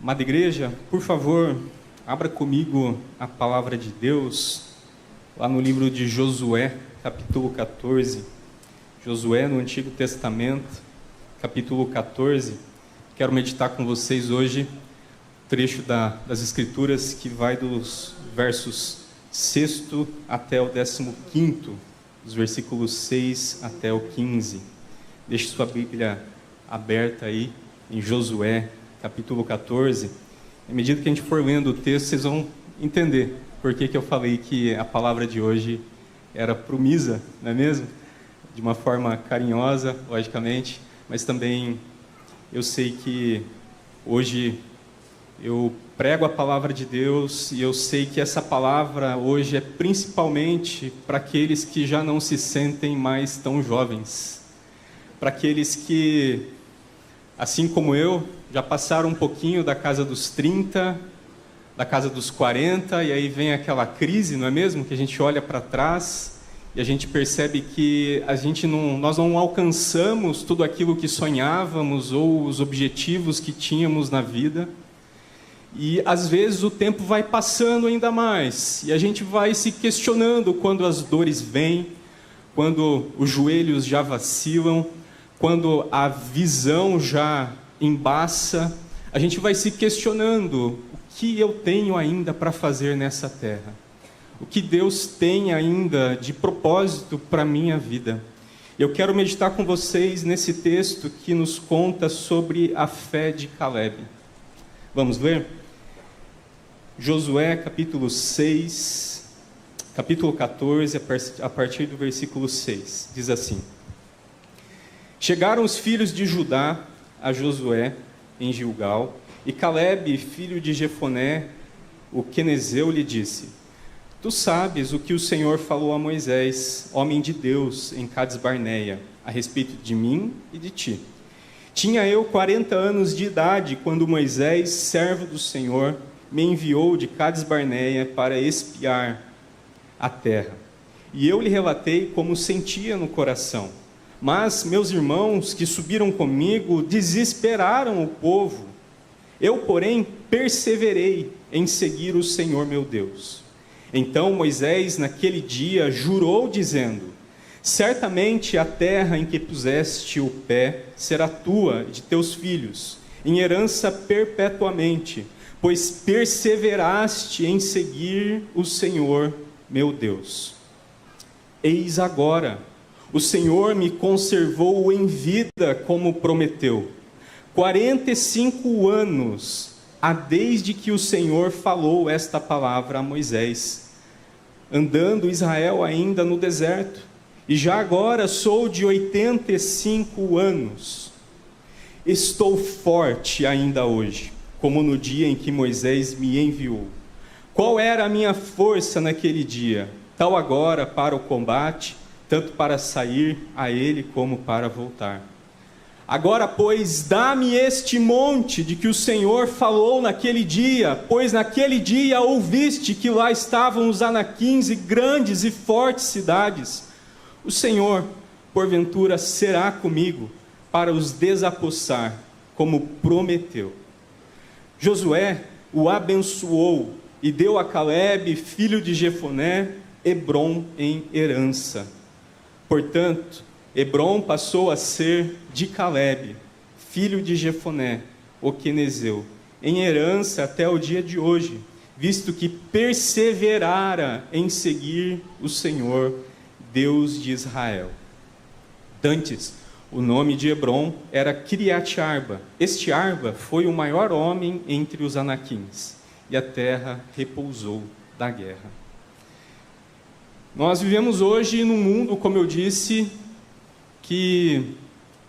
Amada igreja, por favor, abra comigo a palavra de Deus, lá no livro de Josué, capítulo 14. Josué, no Antigo Testamento, capítulo 14. Quero meditar com vocês hoje o trecho das Escrituras que vai dos versos 6 até o 15º, dos versículos 6 até o 15. Deixe sua Bíblia aberta aí em Josué, capítulo 14. À medida que a gente for lendo o texto, vocês vão entender por que eu falei que a palavra de hoje era promisa, não é mesmo? De uma forma carinhosa, logicamente, mas também eu sei que hoje eu prego a palavra de Deus e eu sei que essa palavra hoje é principalmente para aqueles que já não se sentem mais tão jovens, para aqueles que, assim como eu, já passaram um pouquinho da casa dos 30, da casa dos 40, e aí vem aquela crise, não é mesmo? Que a gente olha para trás e a gente percebe que nós não alcançamos tudo aquilo que sonhávamos ou os objetivos que tínhamos na vida. E às vezes o tempo vai passando ainda mais, e a gente vai se questionando quando as dores vêm, quando os joelhos já vacilam, quando a visão já embaça, a gente vai se questionando: o que eu tenho ainda para fazer nessa terra? O que Deus tem ainda de propósito para a minha vida? Eu quero meditar com vocês nesse texto que nos conta sobre a fé de Caleb. Vamos ler? Josué capítulo 6, capítulo 14, a partir do versículo 6, diz assim: Chegaram os filhos de Judá a Josué em Gilgal, e Caleb, filho de Jefoné, o quenezeu, lhe disse: Tu sabes o que o Senhor falou a Moisés, homem de Deus, em Cades-Barneia, a respeito de mim e de ti. Tinha eu 40 anos de idade quando Moisés, servo do Senhor, me enviou de Cades-Barneia para espiar a terra. E eu lhe relatei como sentia no coração. Mas meus irmãos que subiram comigo desesperaram o povo. Eu, porém, perseverei em seguir o Senhor meu Deus. Então Moisés, naquele dia, jurou, dizendo: Certamente a terra em que puseste o pé será tua e de teus filhos, em herança perpetuamente, pois perseveraste em seguir o Senhor meu Deus. Eis agora, o Senhor me conservou em vida como prometeu. 45 anos há desde que o Senhor falou esta palavra a Moisés, andando Israel ainda no deserto, e já agora sou de 85 anos. Estou forte ainda hoje, como no dia em que Moisés me enviou. Qual era a minha força naquele dia? Tal agora para o combate, tanto para sair a ele como para voltar. Agora, pois, dá-me este monte de que o Senhor falou naquele dia, pois naquele dia ouviste que lá estavam os anaquins e grandes e fortes cidades. O Senhor, porventura, será comigo para os desapossar, como prometeu. Josué o abençoou e deu a Caleb, filho de Jefoné, Hebrom em herança. Portanto, Hebrom passou a ser de Caleb, filho de Jefoné, o quenezeu, em herança até o dia de hoje, visto que perseverara em seguir o Senhor, Deus de Israel. Dantes, o nome de Hebrom era Kiriat-Arba. Este Arba foi o maior homem entre os anaquins, e a terra repousou da guerra. Nós vivemos hoje num mundo, como eu disse, que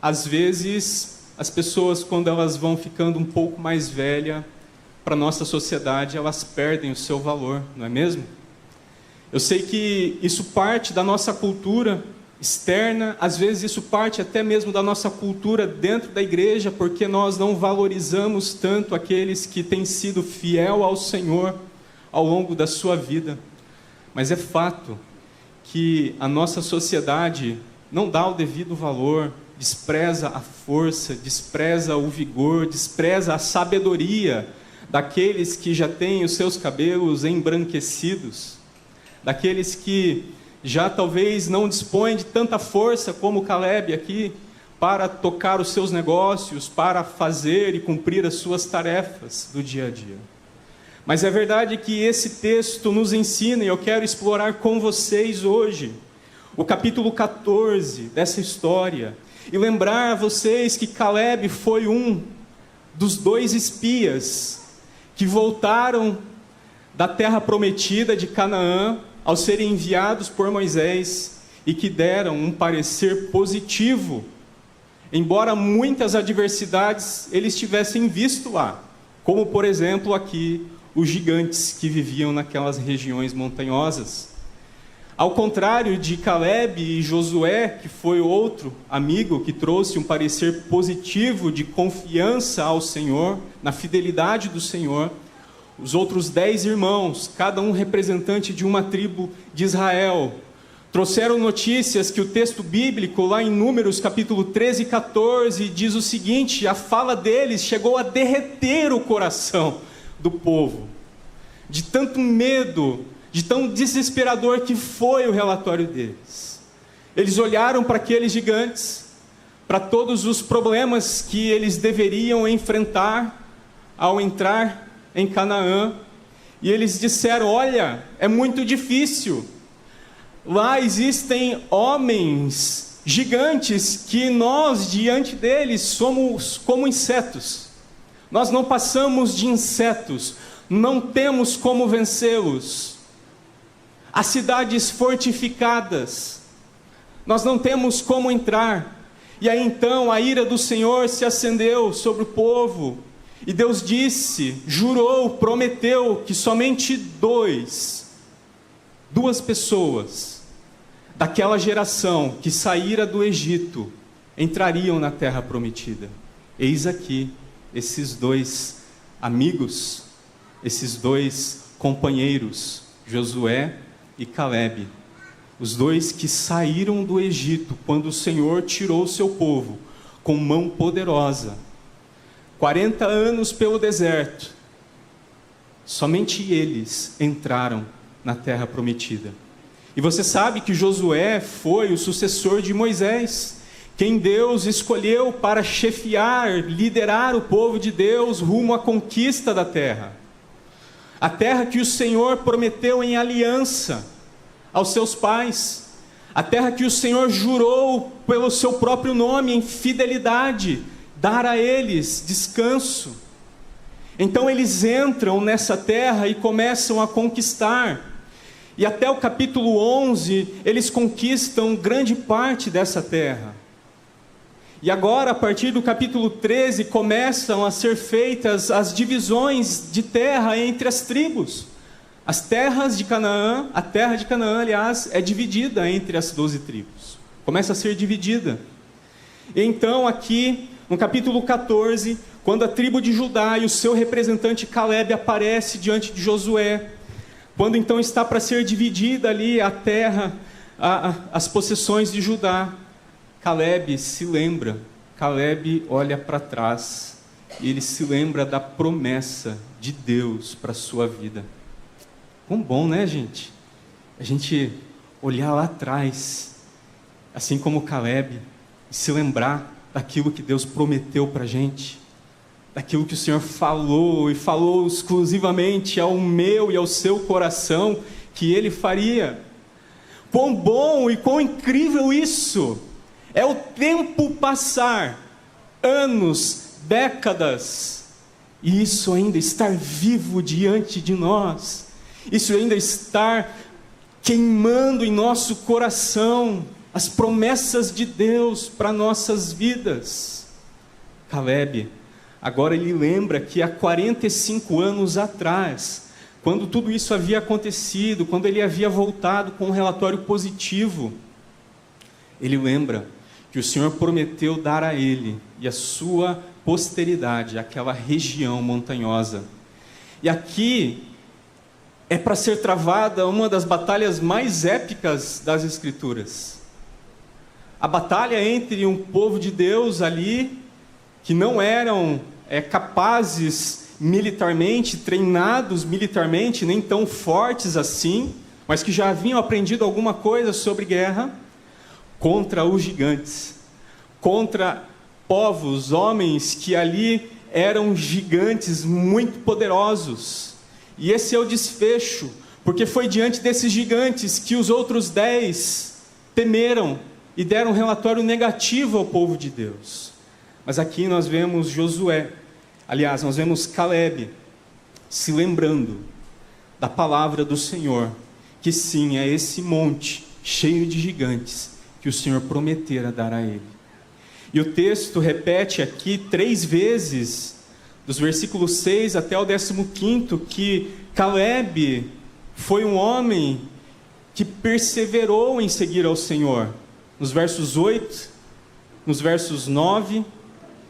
às vezes as pessoas, quando elas vão ficando um pouco mais velhas, para a nossa sociedade, elas perdem o seu valor, não é mesmo? Eu sei que isso parte da nossa cultura externa, às vezes isso parte até mesmo da nossa cultura dentro da igreja, porque nós não valorizamos tanto aqueles que têm sido fiel ao Senhor ao longo da sua vida. Mas é fato que a nossa sociedade não dá o devido valor, despreza a força, despreza o vigor, despreza a sabedoria daqueles que já têm os seus cabelos embranquecidos, daqueles que já talvez não dispõem de tanta força como Caleb aqui, para tocar os seus negócios, para fazer e cumprir as suas tarefas do dia a dia. Mas é verdade que esse texto nos ensina, e eu quero explorar com vocês hoje, o capítulo 14 dessa história, e lembrar a vocês que Caleb foi um dos 2 espias que voltaram da terra prometida de Canaã ao serem enviados por Moisés e que deram um parecer positivo, embora muitas adversidades eles tivessem visto lá, como por exemplo aqui os gigantes que viviam naquelas regiões montanhosas. Ao contrário de Caleb e Josué, que foi outro amigo que trouxe um parecer positivo de confiança ao Senhor, na fidelidade do Senhor, os outros 10 irmãos, cada um representante de uma tribo de Israel, trouxeram notícias que o texto bíblico, lá em Números capítulo 13 e 14, diz o seguinte: a fala deles chegou a derreter o coração do povo, de tanto medo, de tão desesperador que foi o relatório deles. Eles olharam para aqueles gigantes, para todos os problemas que eles deveriam enfrentar ao entrar em Canaã, e eles disseram: olha, é muito difícil, lá existem homens gigantes que nós diante deles somos como insetos, nós não passamos de insetos, não temos como vencê-los. As cidades fortificadas, nós não temos como entrar. E aí então a ira do Senhor se acendeu sobre o povo, e Deus disse, jurou, prometeu que somente duas pessoas daquela geração que saíra do Egito entrariam na terra prometida. Eis aqui esses 2 amigos, esses 2 companheiros, Josué e Caleb, os 2 que saíram do Egito quando o Senhor tirou o seu povo com mão poderosa, 40 anos pelo deserto, somente eles entraram na terra prometida. E você sabe que Josué foi o sucessor de Moisés, quem Deus escolheu para chefiar, liderar o povo de Deus rumo à conquista da terra. A terra que o Senhor prometeu em aliança aos seus pais, a terra que o Senhor jurou pelo seu próprio nome em fidelidade, dar a eles descanso. Então eles entram nessa terra e começam a conquistar, e até o capítulo 11, eles conquistam grande parte dessa terra. E agora, a partir do capítulo 13, começam a ser feitas as divisões de terra entre as tribos. As terras de Canaã, a terra de Canaã, aliás, é dividida entre as 12 tribos. Começa a ser dividida. E então, aqui, no capítulo 14, quando a tribo de Judá e o seu representante Caleb aparece diante de Josué, quando então está para ser dividida ali a terra, as possessões de Judá, Caleb se lembra, Caleb olha para trás, e ele se lembra da promessa de Deus para a sua vida. Quão bom, né, gente? A gente olhar lá atrás, assim como Caleb, e se lembrar daquilo que Deus prometeu para a gente, daquilo que o Senhor falou, e falou exclusivamente ao meu e ao seu coração, que Ele faria. Quão bom e quão incrível isso! É o tempo passar, anos, décadas, e isso ainda estar vivo diante de nós, isso ainda estar queimando em nosso coração as promessas de Deus para nossas vidas. Caleb, agora ele lembra que há 45 anos atrás, quando tudo isso havia acontecido, quando ele havia voltado com um relatório positivo, ele lembra que o Senhor prometeu dar a ele e a sua posteridade aquela região montanhosa. E aqui é para ser travada uma das batalhas mais épicas das Escrituras. A batalha entre um povo de Deus ali, que não eram capazes militarmente, treinados militarmente, nem tão fortes assim, mas que já haviam aprendido alguma coisa sobre guerra, contra os gigantes, contra povos, homens que ali eram gigantes muito poderosos. E esse é o desfecho, porque foi diante desses gigantes que os outros 10 temeram e deram um relatório negativo ao povo de Deus. Mas aqui nós vemos Josué, aliás, nós vemos Caleb se lembrando da palavra do Senhor, que sim, é esse monte cheio de gigantes que o Senhor prometera dar a ele. E o texto repete aqui 3 vezes, dos versículos 6 até o 15º, que Caleb foi um homem que perseverou em seguir ao Senhor. Nos versos 8, nos versos 9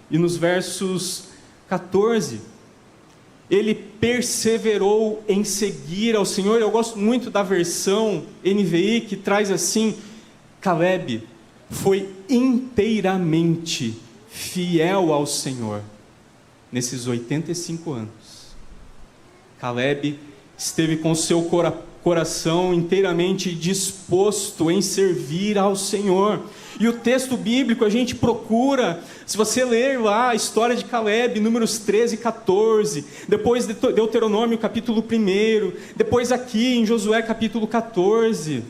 e nos versos 14. Ele perseverou em seguir ao Senhor. Eu gosto muito da versão NVI que traz assim: Caleb foi inteiramente fiel ao Senhor nesses 85 anos. Caleb esteve com seu coração inteiramente disposto em servir ao Senhor. E o texto bíblico a gente procura, se você ler lá a história de Caleb, números 13 e 14, depois de Deuteronômio capítulo 1, depois aqui em Josué capítulo 14,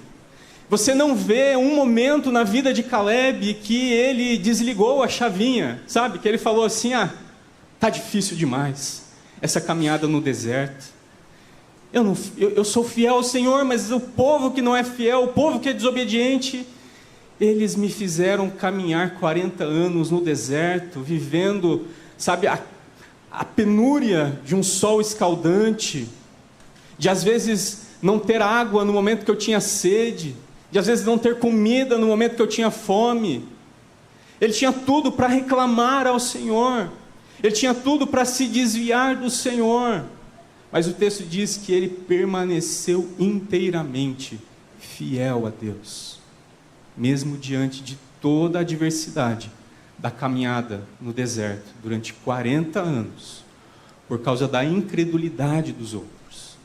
você não vê um momento na vida de Caleb que ele desligou a chavinha, sabe? Que ele falou assim: tá difícil demais essa caminhada no deserto. Eu sou fiel ao Senhor, mas o povo que não é fiel, o povo que é desobediente, eles me fizeram caminhar 40 anos no deserto, vivendo, sabe, a penúria de um sol escaldante, de às vezes não ter água no momento que eu tinha sede, de às vezes não ter comida no momento que eu tinha fome. Ele tinha tudo para reclamar ao Senhor, ele tinha tudo para se desviar do Senhor, mas o texto diz que ele permaneceu inteiramente fiel a Deus, mesmo diante de toda a adversidade da caminhada no deserto, durante 40 anos, por causa da incredulidade dos outros.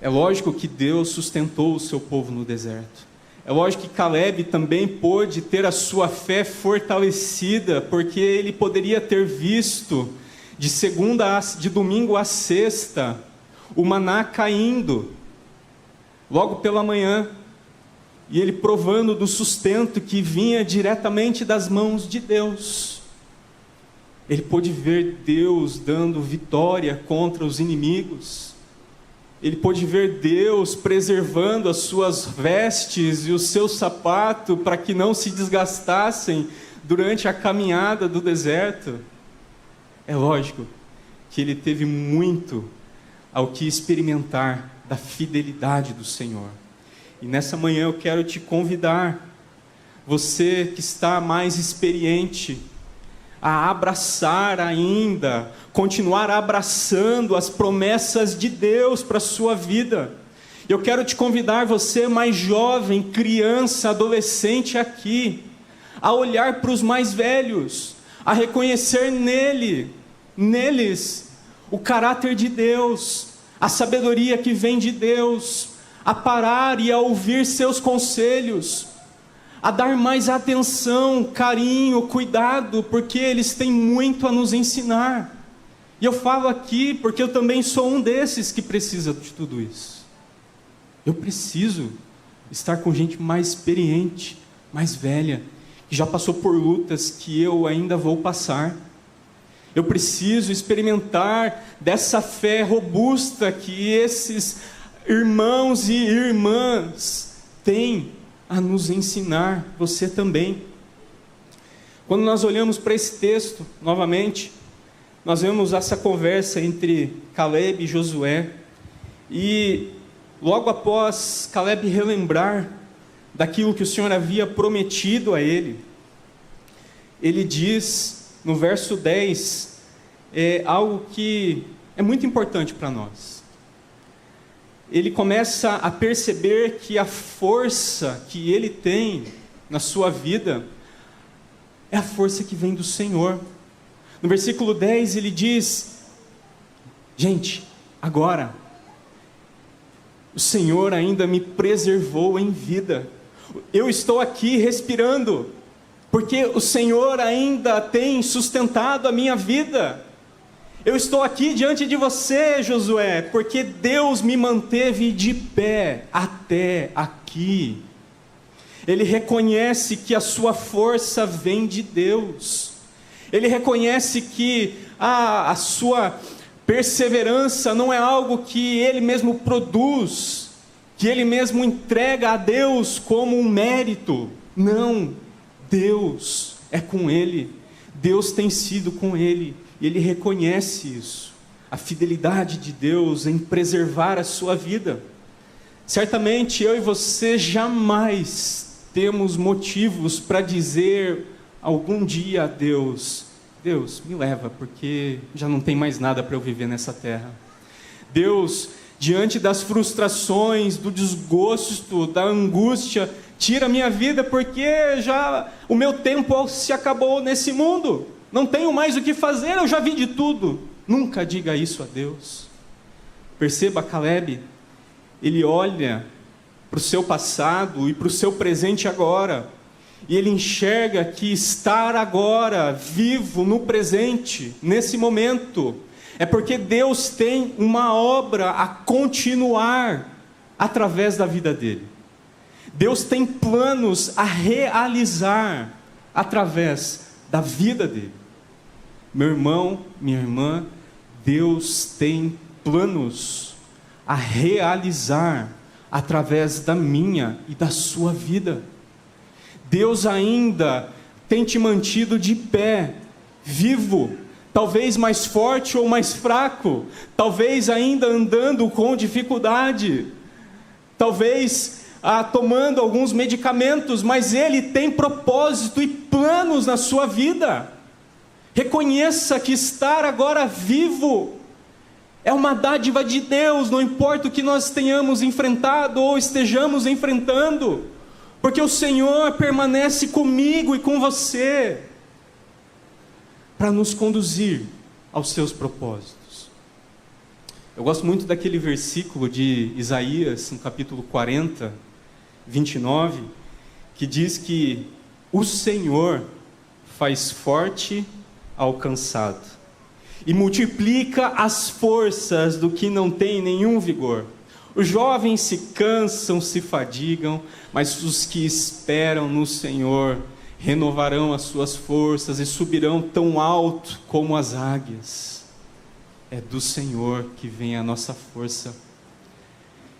É lógico que Deus sustentou o seu povo no deserto. É lógico que Caleb também pôde ter a sua fé fortalecida, porque ele poderia ter visto de domingo a sexta, o maná caindo, logo pela manhã, e ele provando do sustento que vinha diretamente das mãos de Deus. Ele pôde ver Deus dando vitória contra os inimigos. Ele pôde ver Deus preservando as suas vestes e o seu sapato para que não se desgastassem durante a caminhada do deserto. É lógico que ele teve muito ao que experimentar da fidelidade do Senhor. E nessa manhã eu quero te convidar, você que está mais experiente, a abraçar ainda, continuar abraçando as promessas de Deus para a sua vida. Eu quero te convidar, você mais jovem, criança, adolescente aqui, a olhar para os mais velhos, a reconhecer neles, o caráter de Deus, a sabedoria que vem de Deus, a parar e a ouvir seus conselhos, a dar mais atenção, carinho, cuidado, porque eles têm muito a nos ensinar. E eu falo aqui porque eu também sou um desses que precisa de tudo isso. Eu preciso estar com gente mais experiente, mais velha, que já passou por lutas que eu ainda vou passar. Eu preciso experimentar dessa fé robusta que esses irmãos e irmãs têm a nos ensinar, você também. Quando nós olhamos para esse texto, novamente, nós vemos essa conversa entre Caleb e Josué, e logo após Caleb relembrar daquilo que o Senhor havia prometido a ele, ele diz no verso 10, algo que é muito importante para nós. Ele começa a perceber que a força que ele tem na sua vida é a força que vem do Senhor. No versículo 10 ele diz: gente, agora, o Senhor ainda me preservou em vida. Eu estou aqui respirando, porque o Senhor ainda tem sustentado a minha vida. Eu estou aqui diante de você, Josué, porque Deus me manteve de pé até aqui. Ele reconhece que a sua força vem de Deus. Ele reconhece que a sua perseverança não é algo que ele mesmo produz, que ele mesmo entrega a Deus como um mérito. Não, Deus é com ele, Deus tem sido com ele, e ele reconhece isso, a fidelidade de Deus em preservar a sua vida. Certamente eu e você jamais temos motivos para dizer algum dia a Deus: Deus, me leva, porque já não tem mais nada para eu viver nessa terra. Deus, diante das frustrações, do desgosto, da angústia, tira a minha vida, porque já o meu tempo se acabou nesse mundo. Não tenho mais o que fazer, eu já vi de tudo. Nunca diga isso a Deus. Perceba, Caleb, ele olha para o seu passado e para o seu presente agora, e ele enxerga que estar agora vivo no presente, nesse momento, é porque Deus tem uma obra a continuar através da vida dele. Deus tem planos a realizar através da vida dele. Meu irmão, minha irmã, Deus tem planos a realizar através da minha e da sua vida. Deus ainda tem te mantido de pé, vivo, talvez mais forte ou mais fraco, talvez ainda andando com dificuldade, talvez tomando alguns medicamentos, mas Ele tem propósito e planos na sua vida. Reconheça que estar agora vivo é uma dádiva de Deus, não importa o que nós tenhamos enfrentado ou estejamos enfrentando, porque o Senhor permanece comigo e com você, para nos conduzir aos seus propósitos. Eu gosto muito daquele versículo de Isaías, no capítulo 40, 29, que diz que o Senhor faz forte ao cansado e multiplica as forças do que não tem nenhum vigor. Os jovens se cansam, se fadigam, mas os que esperam no Senhor renovarão as suas forças e subirão tão alto como as águias. É do Senhor que vem a nossa força.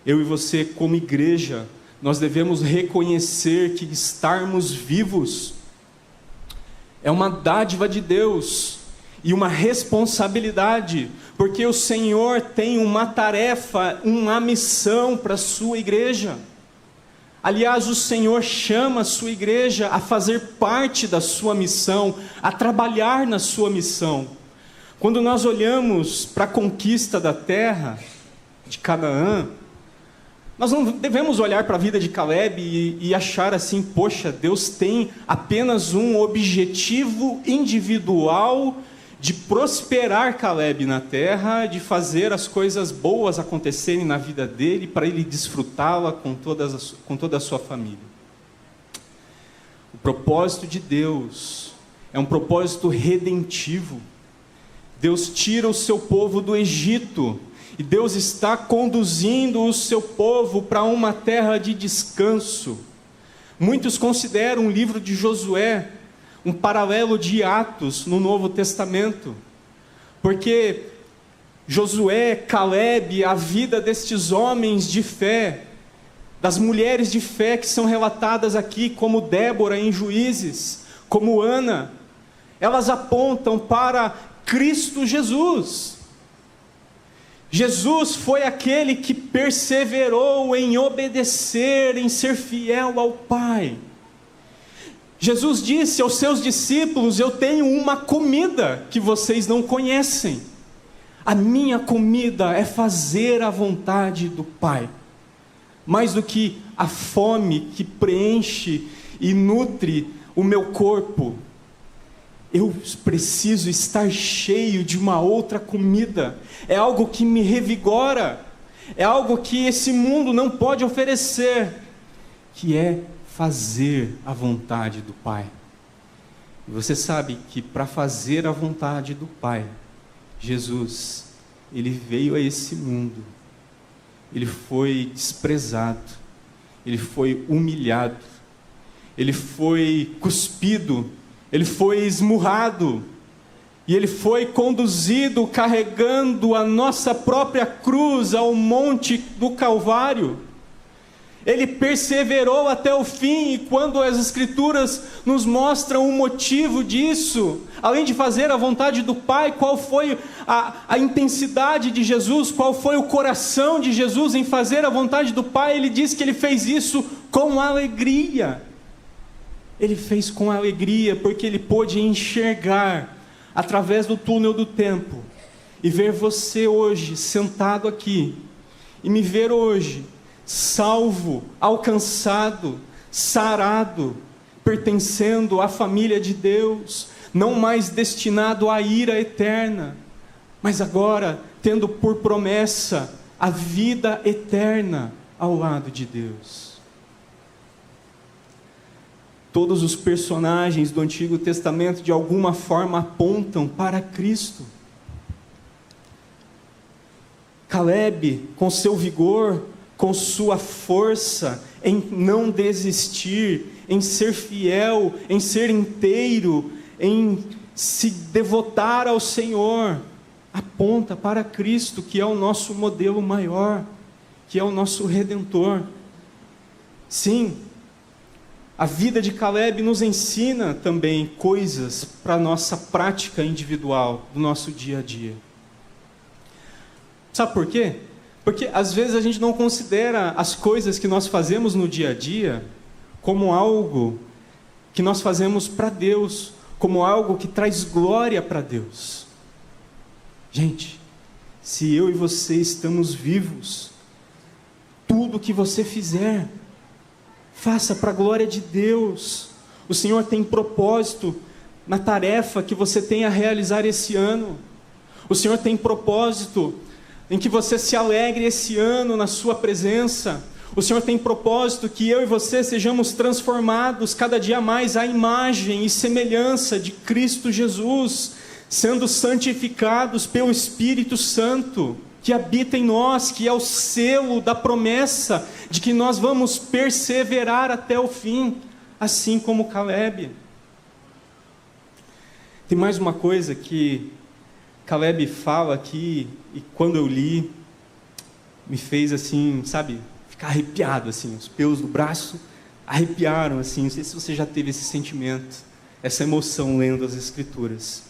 Eu e você, como igreja, nós devemos reconhecer que estarmos vivos é uma dádiva de Deus e uma responsabilidade, porque o Senhor tem uma tarefa, uma missão para a sua igreja. Aliás, o Senhor chama a sua igreja a fazer parte da sua missão, a trabalhar na sua missão. Quando nós olhamos para a conquista da terra de Canaã, nós não devemos olhar para a vida de Caleb e achar assim: poxa, Deus tem apenas um objetivo individual de prosperar Caleb na terra, de fazer as coisas boas acontecerem na vida dele, para ele desfrutá-la com toda a sua família. O propósito de Deus é um propósito redentivo. Deus tira o seu povo do Egito, e Deus está conduzindo o seu povo para uma terra de descanso. Muitos consideram o livro de Josué um paralelo de Atos no Novo Testamento, porque Josué, Caleb, a vida destes homens de fé, das mulheres de fé que são relatadas aqui, como Débora em Juízes, como Ana, elas apontam para Cristo Jesus. Jesus foi aquele que perseverou em obedecer, em ser fiel ao Pai. Jesus disse aos seus discípulos: eu tenho uma comida que vocês não conhecem. A minha comida é fazer a vontade do Pai. Mais do que a fome que preenche e nutre o meu corpo, eu preciso estar cheio de uma outra comida. É algo que me revigora. É algo que esse mundo não pode oferecer, que é fazer a vontade do Pai. E você sabe que para fazer a vontade do Pai, Jesus, Ele veio a esse mundo. Ele foi desprezado. Ele foi humilhado. Ele foi cuspido. Ele foi esmurrado. E Ele foi conduzido carregando a nossa própria cruz ao monte do Calvário. Ele perseverou até o fim, e quando as Escrituras nos mostram o motivo disso, além de fazer a vontade do Pai, qual foi a intensidade de Jesus, qual foi o coração de Jesus em fazer a vontade do Pai, Ele diz que Ele fez isso com alegria. Ele fez com alegria, porque Ele pôde enxergar através do túnel do tempo, e ver você hoje, sentado aqui, e me ver hoje, salvo, alcançado, sarado, pertencendo à família de Deus, não mais destinado à ira eterna, mas agora tendo por promessa a vida eterna ao lado de Deus. Todos os personagens do Antigo Testamento de alguma forma apontam para Cristo. Caleb, com seu vigor, com sua força em não desistir, em ser fiel, em ser inteiro, em se devotar ao Senhor, aponta para Cristo, que é o nosso modelo maior, que é o nosso Redentor. Sim, a vida de Caleb nos ensina também coisas para a nossa prática individual, do nosso dia a dia. Sabe por quê? Porque às vezes a gente não considera as coisas que nós fazemos no dia a dia como algo que nós fazemos para Deus, como algo que traz glória para Deus. Gente, se eu e você estamos vivos, tudo que você fizer, faça para a glória de Deus. O Senhor tem propósito na tarefa que você tem a realizar esse ano. O Senhor tem propósito em que você se alegre esse ano na sua presença. O Senhor tem propósito que eu e você sejamos transformados cada dia mais à imagem e semelhança de Cristo Jesus, sendo santificados pelo Espírito Santo, que habita em nós, que é o selo da promessa de que nós vamos perseverar até o fim, assim como Caleb. Tem mais uma coisa que Caleb fala aqui, e quando eu li, me fez assim, sabe, ficar arrepiado, assim, os pelos do braço arrepiaram, assim, não sei se você já teve esse sentimento, essa emoção lendo as Escrituras.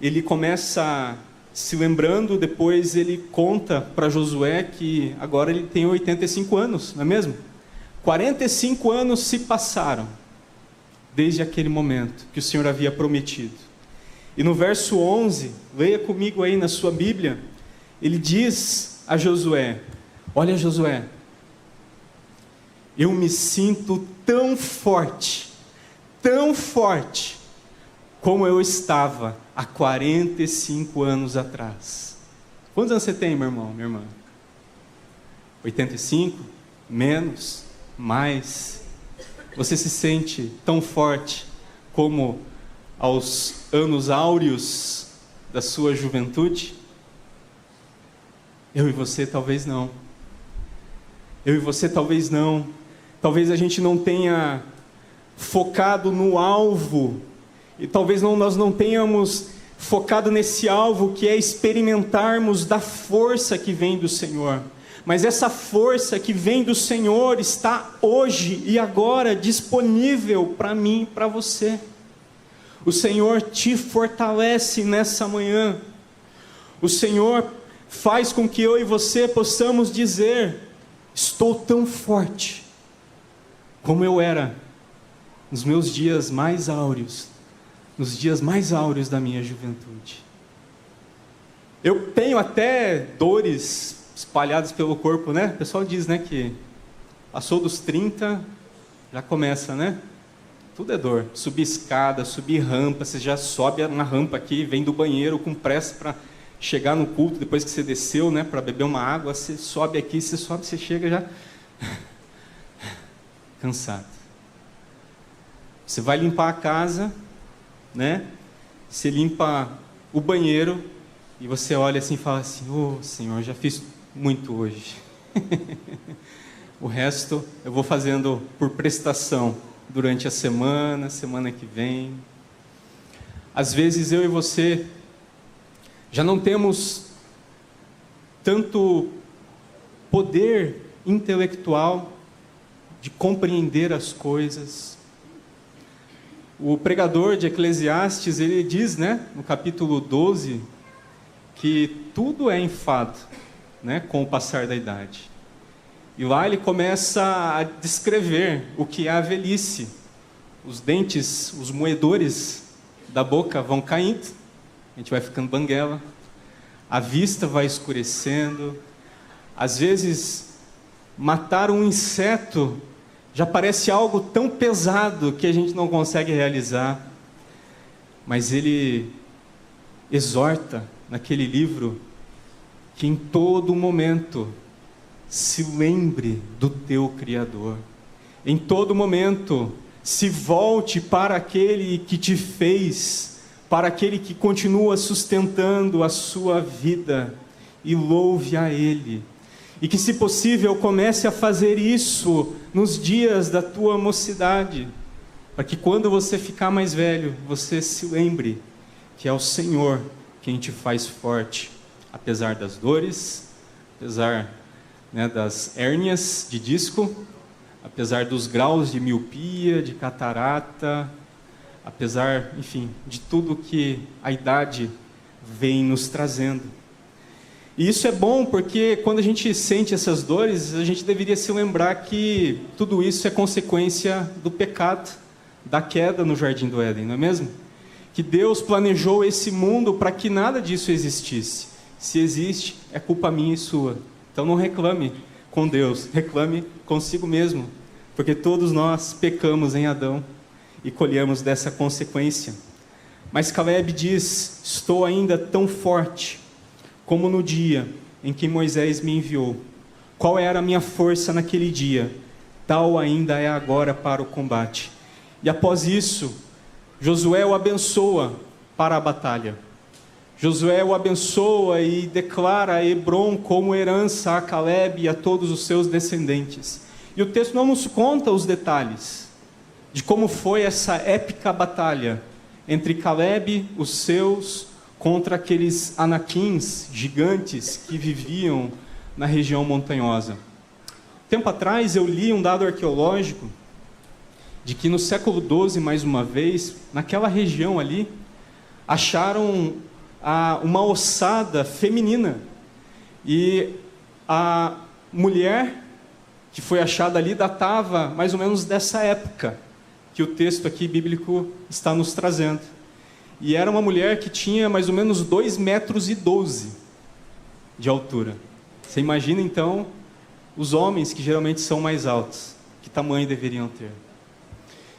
Ele começa se lembrando, depois ele conta para Josué que agora ele tem 85 anos, não é mesmo? 45 anos se passaram, desde aquele momento que o Senhor havia prometido. E no verso 11, leia comigo aí na sua Bíblia, ele diz a Josué: olha Josué, eu me sinto tão forte, como eu estava há 45 anos atrás. Quantos anos você tem, meu irmão, minha irmã? 85? Menos? Mais? Você se sente tão forte como aos anos áureos da sua juventude? Eu e você talvez não. Eu e você talvez não. Talvez a gente não tenha focado no alvo, e talvez nós não tenhamos focado nesse alvo, que é experimentarmos da força que vem do Senhor. Mas essa força que vem do Senhor está hoje e agora disponível para mim e para você. O Senhor te fortalece nessa manhã. O Senhor faz com que eu e você possamos dizer: estou tão forte como eu era nos meus dias mais áureos, nos dias mais áureos da minha juventude. Eu tenho até dores espalhadas pelo corpo, né? O pessoal diz, né, que passou dos 30, já começa, né? Tudo é dor. Subir escada, subir rampa, você já sobe uma rampa aqui, vem do banheiro com pressa para chegar no culto, depois que você desceu, né, para beber uma água, você sobe aqui, você chega já cansado. Você vai limpar a casa, né? Você limpa o banheiro e você olha assim e fala assim: "Oh, Senhor, já fiz muito hoje." O resto eu vou fazendo por prestação durante a semana que vem. Às vezes eu e você já não temos tanto poder intelectual de compreender as coisas. O pregador de Eclesiastes, ele diz, né, no capítulo 12, que tudo é enfado, né, com o passar da idade. E lá ele começa a descrever o que é a velhice. Os dentes, os moedores da boca vão caindo, a gente vai ficando banguela, a vista vai escurecendo. Às vezes, matar um inseto já parece algo tão pesado que a gente não consegue realizar. Mas ele exorta naquele livro que em todo momento se lembre do teu Criador. Em todo momento, se volte para aquele que te fez, para aquele que continua sustentando a sua vida, e louve a Ele. E que, se possível, comece a fazer isso nos dias da tua mocidade, para que quando você ficar mais velho, você se lembre que é o Senhor quem te faz forte, apesar das dores, apesar, né, das hérnias de disco, apesar dos graus de miopia, de catarata, apesar, enfim, de tudo que a idade vem nos trazendo. E isso é bom porque quando a gente sente essas dores, a gente deveria se lembrar que tudo isso é consequência do pecado, da queda no Jardim do Éden, não é mesmo? Que Deus planejou esse mundo para que nada disso existisse. Se existe, é culpa minha e sua. Então não reclame com Deus, reclame consigo mesmo, porque todos nós pecamos em Adão e colhemos dessa consequência. Mas Caleb diz: estou ainda tão forte como no dia em que Moisés me enviou. Qual era a minha força naquele dia? Tal ainda é agora para o combate. E após isso, Josué o abençoa para a batalha. Josué o abençoa e declara Hebrom como herança a Caleb e a todos os seus descendentes. E o texto não nos conta os detalhes de como foi essa épica batalha entre Caleb, os seus, contra aqueles anaquins gigantes que viviam na região montanhosa. Tempo atrás eu li um dado arqueológico de que no século XII, mais uma vez, naquela região ali, acharam uma ossada feminina. E a mulher que foi achada ali datava mais ou menos dessa época que o texto aqui bíblico está nos trazendo. E era uma mulher que tinha mais ou menos 2,12 metros de altura. Você imagina então os homens que geralmente são mais altos, que tamanho deveriam ter?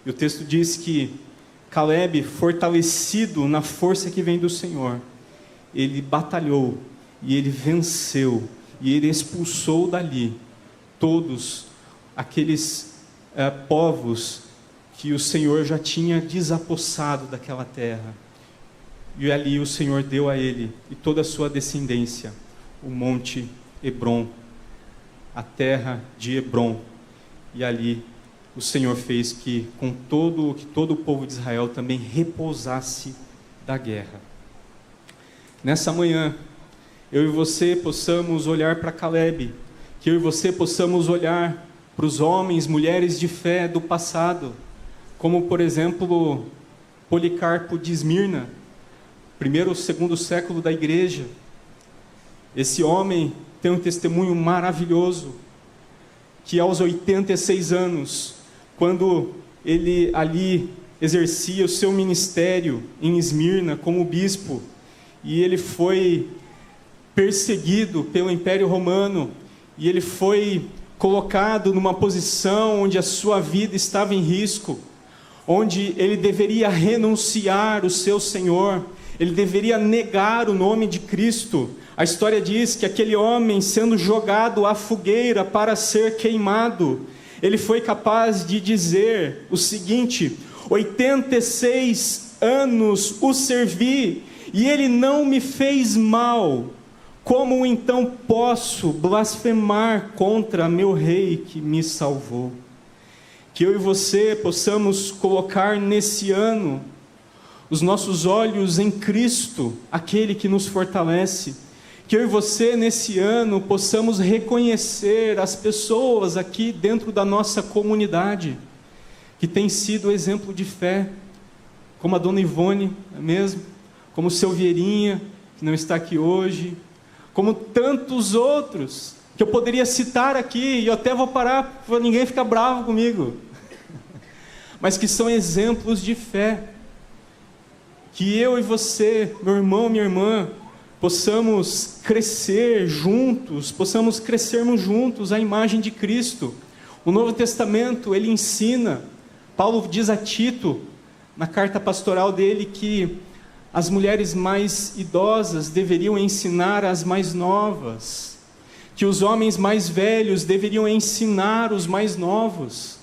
E o texto diz que Caleb, fortalecido na força que vem do Senhor, ele batalhou e ele venceu e ele expulsou dali todos aqueles povos que o Senhor já tinha desapossado daquela terra. E ali o Senhor deu a ele e toda a sua descendência o monte Hebrom, a terra de Hebrom. E ali o Senhor fez que todo o povo de Israel também repousasse da guerra. Nessa manhã, eu e você possamos olhar para Caleb, que eu e você possamos olhar para os homens, mulheres de fé do passado, como por exemplo Policarpo de Esmirna, primeiro ou segundo século da igreja. Esse homem tem um testemunho maravilhoso, que aos 86 anos, quando ele ali exercia o seu ministério em Esmirna como bispo, e ele foi perseguido pelo Império Romano, e ele foi colocado numa posição onde a sua vida estava em risco. onde ele deveria renunciar o seu Senhor, ele deveria negar o nome de Cristo. A história diz que aquele homem, sendo jogado à fogueira para ser queimado, ele foi capaz de dizer o seguinte: 86 anos o servi, e ele não me fez mal. Como então posso blasfemar contra meu rei que me salvou? Que eu e você possamos colocar nesse ano os nossos olhos em Cristo, aquele que nos fortalece. Que eu e você nesse ano possamos reconhecer as pessoas aqui dentro da nossa comunidade, que tem sido exemplo de fé, como a dona Ivone, não é mesmo? Como o seu Vieirinha, que não está aqui hoje, como tantos outros, que eu poderia citar aqui, e eu até vou parar, para ninguém ficar bravo comigo, mas que são exemplos de fé, que eu e você, meu irmão, minha irmã, possamos crescer juntos, possamos crescermos juntos à imagem de Cristo. O Novo Testamento, ele ensina, Paulo diz a Tito, na carta pastoral dele, que as mulheres mais idosas deveriam ensinar as mais novas, que os homens mais velhos deveriam ensinar os mais novos.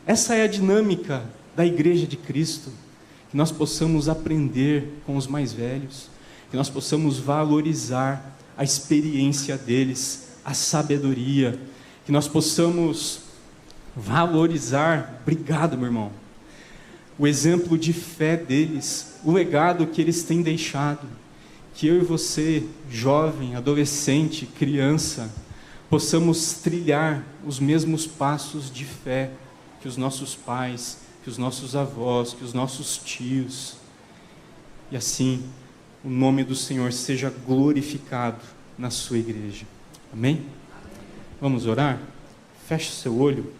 Essa é a dinâmica da igreja de Cristo, que nós possamos aprender com os mais velhos, que nós possamos valorizar a experiência deles, a sabedoria, que nós possamos valorizar, obrigado meu irmão, o exemplo de fé deles, o legado que eles têm deixado, que eu e você, jovem, adolescente, criança, possamos trilhar os mesmos passos de fé que os nossos pais, que os nossos avós, que os nossos tios, e assim o nome do Senhor seja glorificado na sua igreja. Amém? Vamos orar? Feche o seu olho,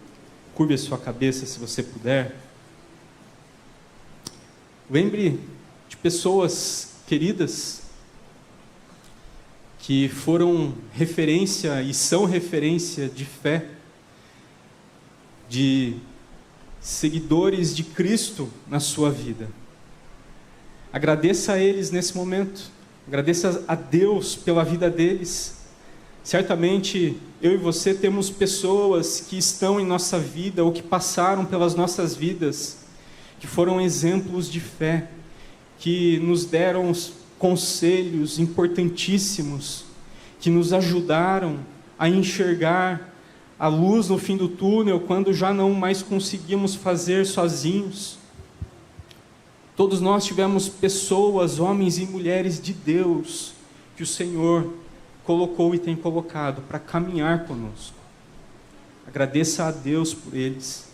curve a sua cabeça se você puder. Lembre de pessoas queridas que foram referência e são referência de fé, de seguidores de Cristo na sua vida. Agradeça a eles nesse momento, agradeça a Deus pela vida deles. Certamente eu e você temos pessoas que estão em nossa vida ou que passaram pelas nossas vidas, que foram exemplos de fé, que nos deram conselhos importantíssimos, que nos ajudaram a enxergar a luz no fim do túnel, quando já não mais conseguimos fazer sozinhos. Todos nós tivemos pessoas, homens e mulheres de Deus, que o Senhor colocou e tem colocado para caminhar conosco. Agradeça a Deus por eles.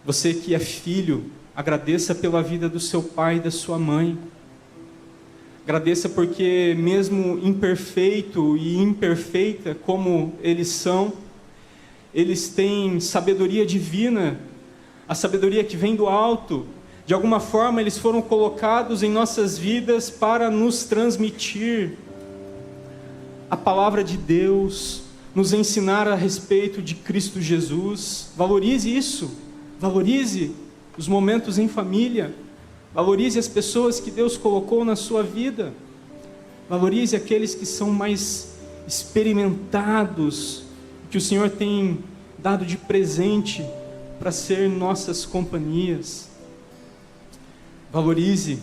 Você que é filho, agradeça pela vida do seu pai e da sua mãe. Agradeça porque mesmo imperfeito e imperfeita como eles são, eles têm sabedoria divina, a sabedoria que vem do alto. De alguma forma eles foram colocados em nossas vidas para nos transmitir a palavra de Deus, nos ensinar a respeito de Cristo Jesus. Valorize isso, valorize os momentos em família, valorize as pessoas que Deus colocou na sua vida, valorize aqueles que são mais experimentados, que o Senhor tem dado de presente para ser nossas companhias. Valorize,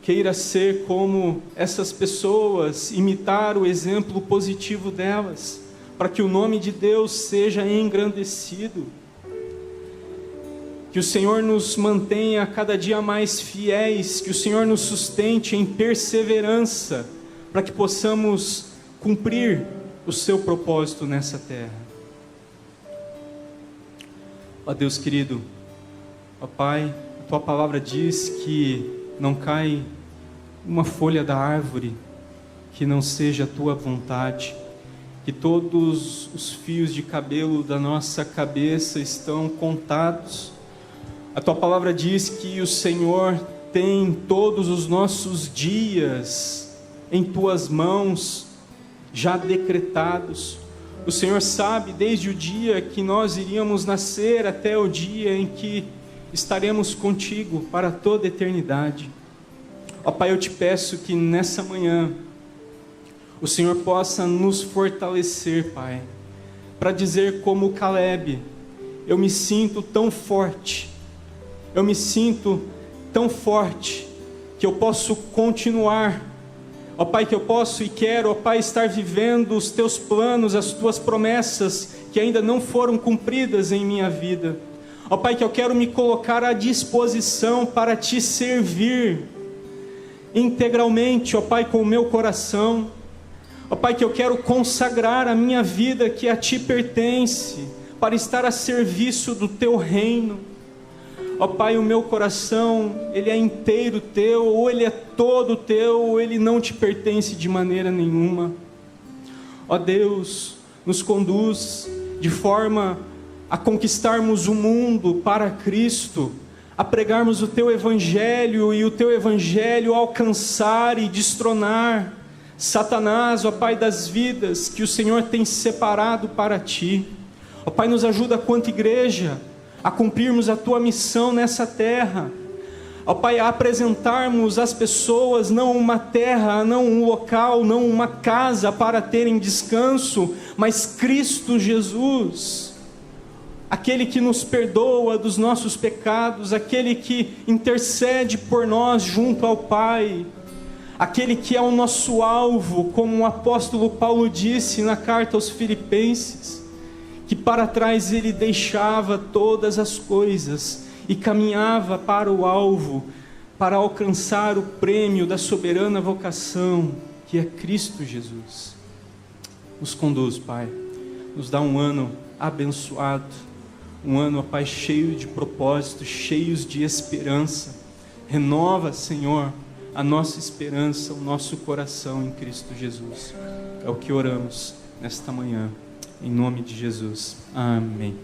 queira ser como essas pessoas, imitar o exemplo positivo delas, para que o nome de Deus seja engrandecido. Que o Senhor nos mantenha cada dia mais fiéis, que o Senhor nos sustente em perseverança, para que possamos cumprir o seu propósito nessa terra. Ó Deus querido, ó Pai, a Tua palavra diz que não cai uma folha da árvore que não seja a Tua vontade, que todos os fios de cabelo da nossa cabeça estão contados. A Tua palavra diz que o Senhor tem todos os nossos dias em Tuas mãos, já decretados. O Senhor sabe desde o dia que nós iríamos nascer até o dia em que estaremos contigo para toda a eternidade. Ó Pai, eu te peço que nessa manhã o Senhor possa nos fortalecer, Pai, para dizer como Caleb: eu me sinto tão forte, eu me sinto tão forte, que eu posso continuar, ó Pai, que eu posso e quero, ó Pai, estar vivendo os teus planos, as tuas promessas, que ainda não foram cumpridas em minha vida. Ó Pai, que eu quero me colocar à disposição para te servir integralmente, ó Pai, com o meu coração. Ó Pai, que eu quero consagrar a minha vida que a Ti pertence, para estar a serviço do Teu reino. Ó Pai, o meu coração, ele é inteiro Teu, ou ele é todo Teu, ou ele não Te pertence de maneira nenhuma. Ó Deus, nos conduz de forma a conquistarmos o mundo para Cristo, a pregarmos o Teu Evangelho, e o Teu Evangelho alcançar e destronar Satanás, ó Pai das vidas, que o Senhor tem separado para Ti. Ó Pai, nos ajuda quanto igreja a cumprirmos a Tua missão nessa terra. Ó Pai, a apresentarmos às pessoas não uma terra, não um local, não uma casa para terem descanso, mas Cristo Jesus, aquele que nos perdoa dos nossos pecados, aquele que intercede por nós junto ao Pai, aquele que é o nosso alvo, como o apóstolo Paulo disse na carta aos Filipenses, que para trás ele deixava todas as coisas e caminhava para o alvo, para alcançar o prêmio da soberana vocação, que é Cristo Jesus. Nos conduz, Pai, nos dá um ano abençoado, um ano, ó Pai, cheio de propósitos, cheios de esperança. Renova, Senhor, a nossa esperança, o nosso coração em Cristo Jesus. É o que oramos nesta manhã, em nome de Jesus. Amém.